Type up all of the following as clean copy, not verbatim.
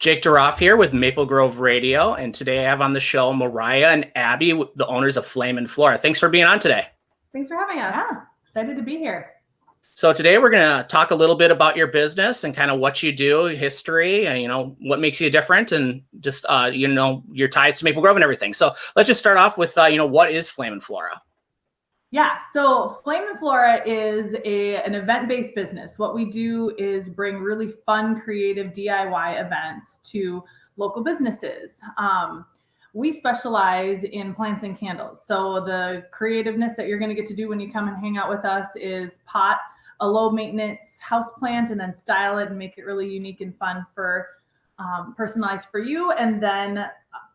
Jake Duroff here with Maple Grove Radio, and today I have on the show Moriah and Abby, the owners of Flame and Flora. Thanks for being on today. Thanks for having us. Yeah, excited to be here. So today we're going to talk a little bit about your business and kind of what you do, history, and what makes you different, and just your ties to Maple Grove and everything. So let's just start off with what is Flame and Flora? Yeah, so Flame and Flora is an event-based business. What we do is bring really fun, creative DIY events to local businesses. We specialize in plants and candles. So the creativeness that you're going to get to do when you come and hang out with us is pot a low maintenance house plant and then style it and make it really unique and fun for personalized for you, and then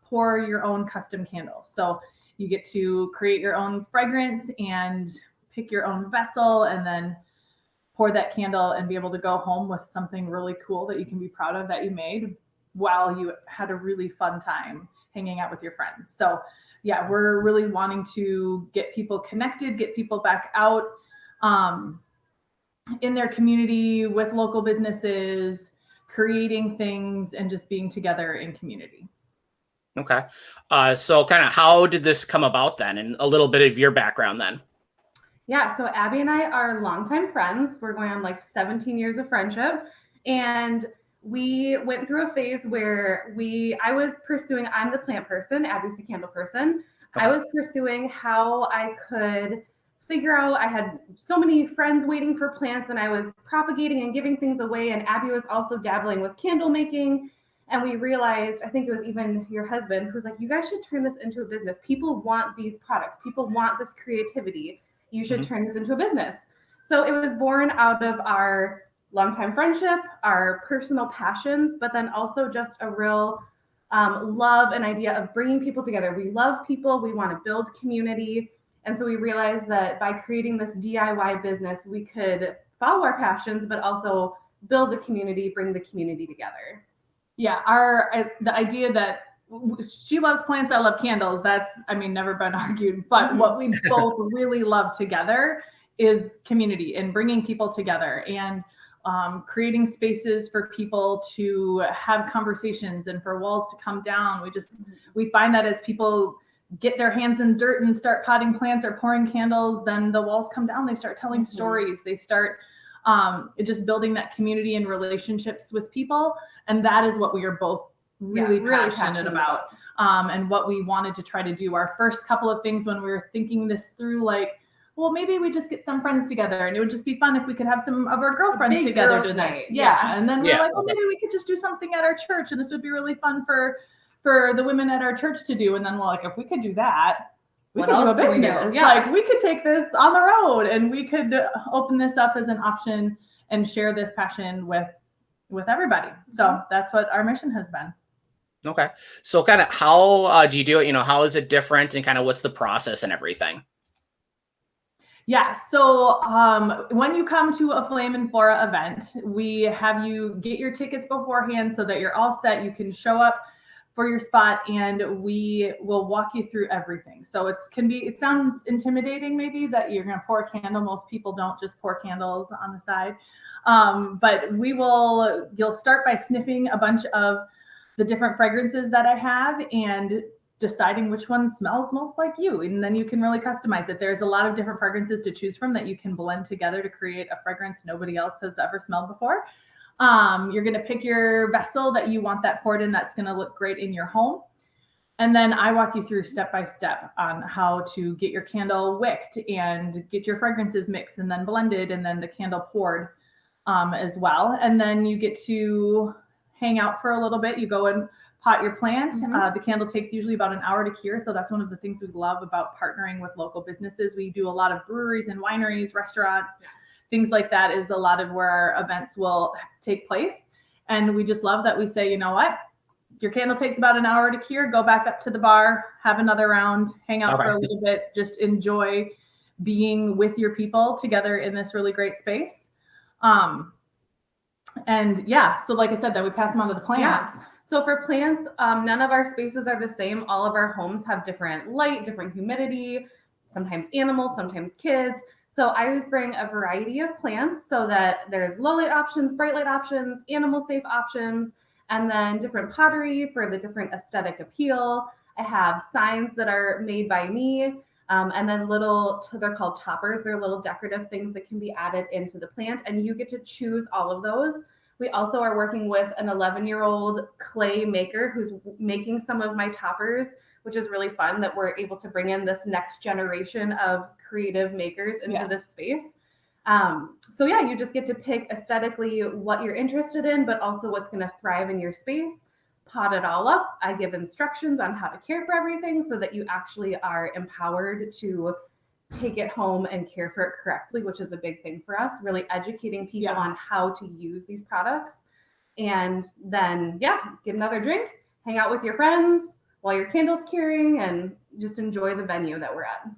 pour your own custom candles. So you get to create your own fragrance and pick your own vessel and then pour that candle and be able to go home with something really cool that you can be proud of that you made while you had a really fun time hanging out with your friends. So yeah, we're really wanting to get people connected, get people back out in their community with local businesses, creating things and just being together in community. Okay. So kind of how did this come about then, and a little bit of your background then? Yeah, so Abby and I are longtime friends. We're going on like 17 years of friendship. And we went through a phase where I'm the plant person, Abby's the candle person. Okay. I was pursuing how I could figure out, I had so many friends waiting for plants and I was propagating and giving things away. And Abby was also dabbling with candle making. And we realized, I think it was even your husband who's like, you guys should turn this into a business. People want these products. People want this creativity. You should turn this into a business. So it was born out of our longtime friendship, our personal passions, but then also just a real love and idea of bringing people together. We love people. We want to build community. And so we realized that by creating this DIY business, we could follow our passions, but also build the community, bring the community together. Yeah, the idea that she loves plants, I love candles, that's, never been argued. But what we both really love together is community and bringing people together and creating spaces for people to have conversations and for walls to come down. We find that as people get their hands in dirt and start potting plants or pouring candles, then the walls come down, they start telling stories, they start just building that community and relationships with people. And that is what we are both really passionate about. And what we wanted to try to do. Our first couple of things when we were thinking this through, like, well, maybe we just get some friends together and it would just be fun if we could have some of our girlfriends together do this. Yeah. And then we're like, well, maybe we could just do something at our church and this would be really fun for the women at our church to do. And then we're like, if we could do that, we could do a business. Like we could take this on the road and we could open this up as an option and share this passion with everybody. So that's what our mission has been. Okay. So kind of how do you do it? How is it different and kind of what's the process and everything? Yeah. So when you come to a Flame and Flora event, we have you get your tickets beforehand so that you're all set. You can show up for your spot and we will walk you through everything. So it sounds intimidating maybe that you're going to pour a candle. Most people don't just pour candles on the side. But you'll start by sniffing a bunch of the different fragrances that I have and deciding which one smells most like you. And then you can really customize it. There's a lot of different fragrances to choose from that you can blend together to create a fragrance nobody else has ever smelled before. You're going to pick your vessel that you want that poured in that's going to look great in your home. And then I walk you through step by step on how to get your candle wicked and get your fragrances mixed and then blended and then the candle poured as well. And then you get to hang out for a little bit. You go and pot your plant. The candle takes usually about an hour to cure. So that's one of the things we love about partnering with local businesses. We do a lot of breweries and wineries, restaurants, things like that is a lot of where our events will take place. And we just love that we say, you know what? Your candle takes about an hour to cure. Go back up to the bar, have another round, hang out for a little bit, just enjoy being with your people together in this really great space. And yeah, so like I said, then we pass them on to the plants. Yeah. So for plants, none of our spaces are the same. All of our homes have different light, different humidity, sometimes animals, sometimes kids. So I always bring a variety of plants so that there's low light options, bright light options, animal safe options. and then different pottery for the different aesthetic appeal. I have signs that are made by me, and then they're called toppers. They're little decorative things that can be added into the plant, and you get to choose all of those. We also are working with an 11-year-old clay maker who's making some of my toppers, which is really fun that we're able to bring in this next generation of creative makers into this space. So yeah, you just get to pick aesthetically what you're interested in, but also what's going to thrive in your space. Pot it all up. I give instructions on how to care for everything so that you actually are empowered to take it home and care for it correctly, which is a big thing for us, really educating people on how to use these products. And then, get another drink, hang out with your friends while your candle's curing, and just enjoy the venue that we're at.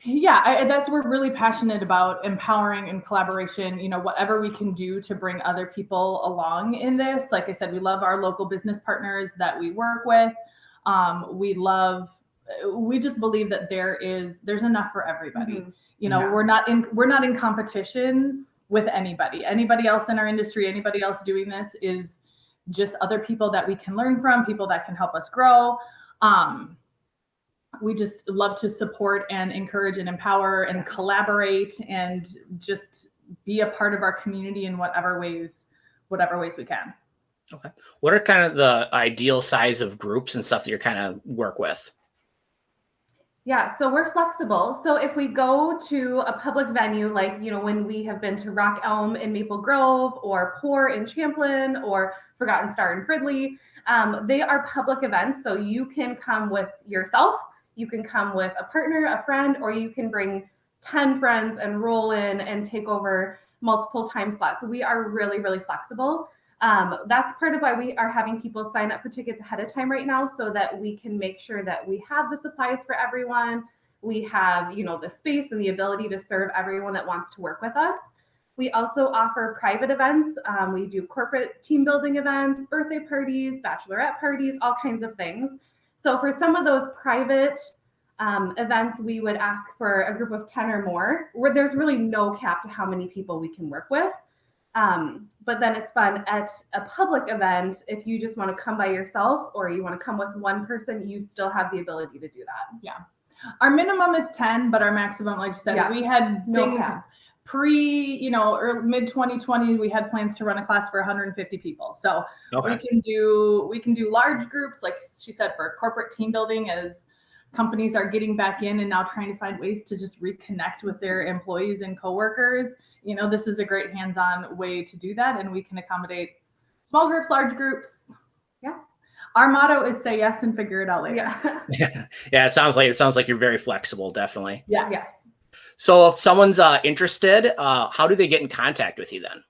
Yeah, we're really passionate about empowering and collaboration, whatever we can do to bring other people along in this. Like I said, we love our local business partners that we work with. We just believe that there's enough for everybody. We're not in competition with anybody else in our industry. Anybody else doing this is just other people that we can learn from, people that can help us grow. We just love to support and encourage and empower and collaborate and just be a part of our community in whatever ways we can. Okay. What are kind of the ideal size of groups and stuff that you're kind of work with? Yeah, so we're flexible. So if we go to a public venue, like, when we have been to Rock Elm in Maple Grove or Pour in Champlin or Forgotten Star in Fridley, they are public events. So you can come with yourself, you can come with a partner, a friend, or you can bring 10 friends and roll in and take over multiple time slots. So we are really, really flexible. That's part of why we are having people sign up for tickets ahead of time right now, so that we can make sure that we have the supplies for everyone. We have, the space and the ability to serve everyone that wants to work with us. We also offer private events. We do corporate team building events, birthday parties, bachelorette parties, all kinds of things. So for some of those private events, we would ask for a group of 10 or more, where there's really no cap to how many people we can work with. But then it's fun at a public event. If you just want to come by yourself or you want to come with one person, you still have the ability to do that. Yeah. Our minimum is 10, but our maximum, like you said, we had things mid 2020, we had plans to run a class for 150 people. So we can do large groups, like she said, for corporate team building, as companies are getting back in and now trying to find ways to just reconnect with their employees and coworkers. This is a great hands-on way to do that, and we can accommodate small groups, large groups. Yeah. Our motto is say yes and figure it out later. Yeah. It sounds like you're very flexible. Definitely. Yeah. Yes. So if someone's interested, how do they get in contact with you then?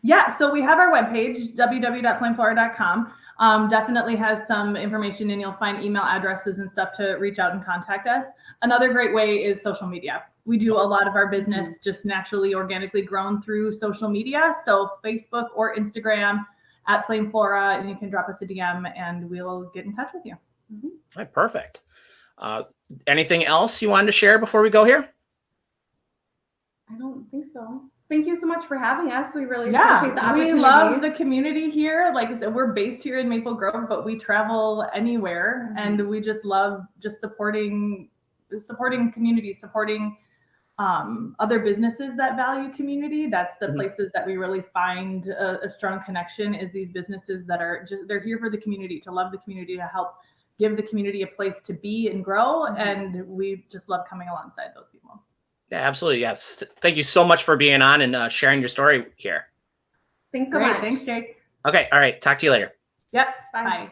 Yeah. So we have our webpage, www.flameflora.com. Definitely has some information, and you'll find email addresses and stuff to reach out and contact us. Another great way is social media. We do a lot of our business just naturally, organically grown through social media. So Facebook or Instagram at Flame Flora, and you can drop us a DM and we'll get in touch with you. All right, perfect. Anything else you wanted to share before we go here? I don't think so. Thank you so much for having us. We really appreciate the opportunity. We love the community here. Like I said, we're based here in Maple Grove, but we travel anywhere, and we just love supporting communities, supporting other businesses that value community. That's the places that we really find a strong connection, is these businesses that they're here for the community, to love the community, to help give the community a place to be and grow. And we just love coming alongside those people. Yeah, absolutely. Yes. Thank you so much for being on and sharing your story here. Thanks so much. Thanks, Jake. Okay. All right. Talk to you later. Yep. Bye. Bye.